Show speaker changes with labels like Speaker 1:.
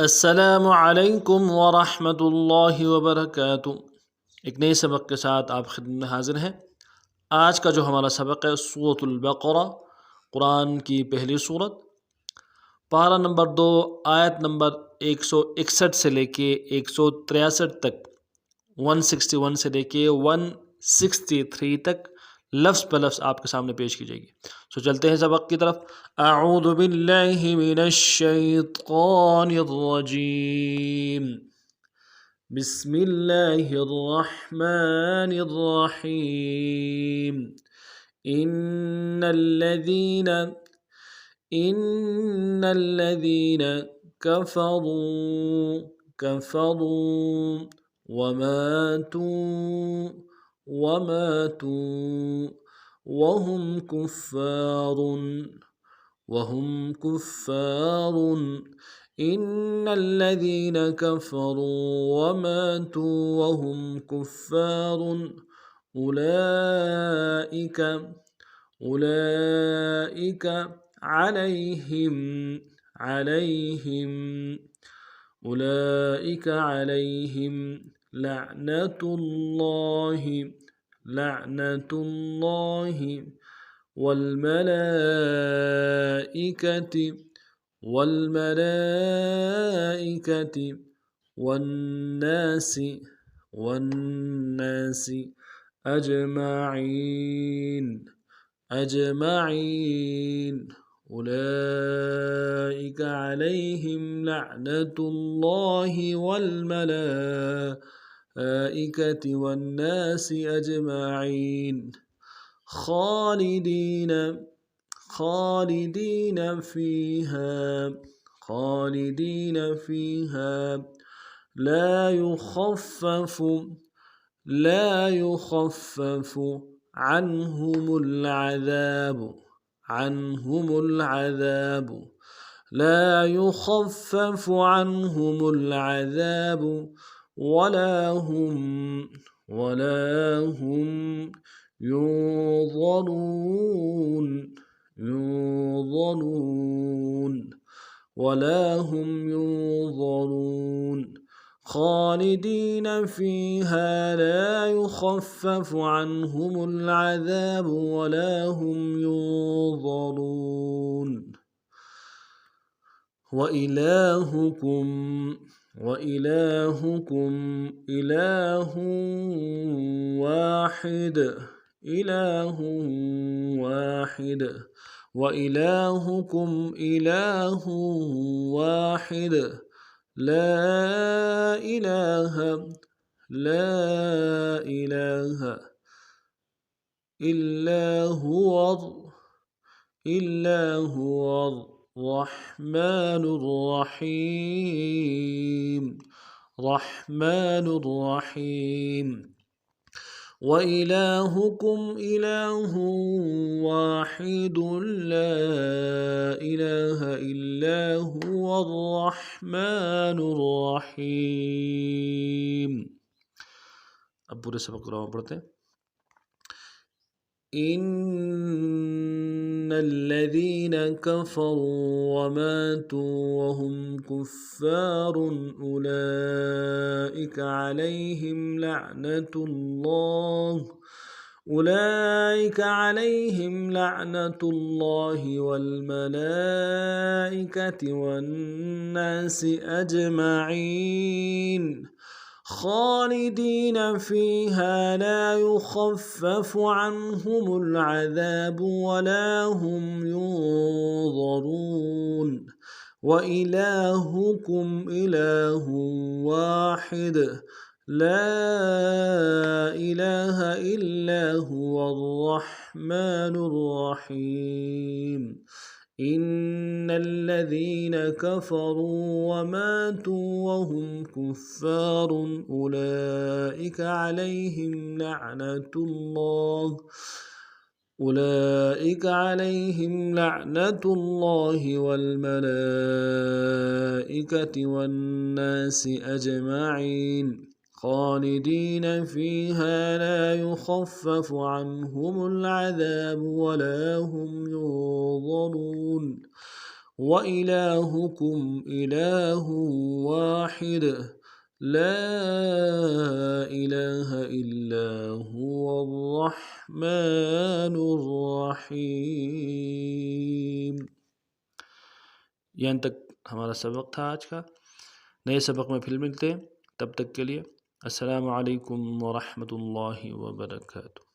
Speaker 1: अस्सलामु अलैकुम वरहमतुल्लाहि वबरकातुह। एक नए सबक के साथ आप खिदमत में हाजिर हैं। आज का जो हमारा सबक है सूरतुल बक़रा, कुरान की पहली सूरत, पारा नंबर 2, आयत नंबर 161 से लेके 163 तक, 161 से लेके 163 तक लफ्ज़ ब लफ्ज़ आपके सामने पेश की जाएगी। सो चलते हैं सबक की तरफ। अऊज़ु बिल्लाहि मिनश शैतानिर रजीम। बिस्मिल्लाहिर रहमानिर रहीम। इन्नल्लज़ीना कफ़रू वमातू वहुम कुफ़्फ़ारुन। इन्नल्लज़ीना कफ़रू वमातू वहुम कुफ़्फ़ारुन उलाइका अलैहिम लअनतुल्लाहि वल्मलाइकति वन्नासि अजमाइन। उलाइका अलैहिम लअनतुल्लाहि वल्मलाइकति वन्नासि अजमाइन खालिदीन फीहा ला युखफ़फ़ु عنهم العذاب ولا هم ينظرون خالدين فيها لا يخفف عنهم العذاب ولا هم ينظرون وإلهكم إله واحد وإلهكم إله واحد لا إله إلا هو الرحمن الرحيم وإلهكم إله واحد لا إله إلا هو الرحمن الرحيم। अब पूरे सबक को पढ़ते हैं। इन्नल्लज़ीना कफ़रू वमातू वहुम कुफ़्फ़ार उलाइका अलैहिम लअनतुल्लाहि वल्मलाइकति वन्नासि अजमाइन खालिदीन फीहा ला युखफ़फ़ु عنهم العذاب ولا هم ينظرون وإلهكم إله واحد لا إله إلا هو الرحمن الرحيم إن الذين كفروا وماتوا وهم كفار أولئك عليهم لعنة الله والملائكة والناس أجمعين خالدين فيها لا يخفف عنهم العذاب ولا هم ينظرون व इलाहुकुम इलाहु वाहिद ला इलाहा इल्ला हुवर रहमानुर रहीम। यहाँ तक हमारा सबक था आज का। नए सबक में फिर मिलते हैं, तब तक के लिए अस्सलामु अलैकुम व रहमतुल्लाहि व बरकातुहू।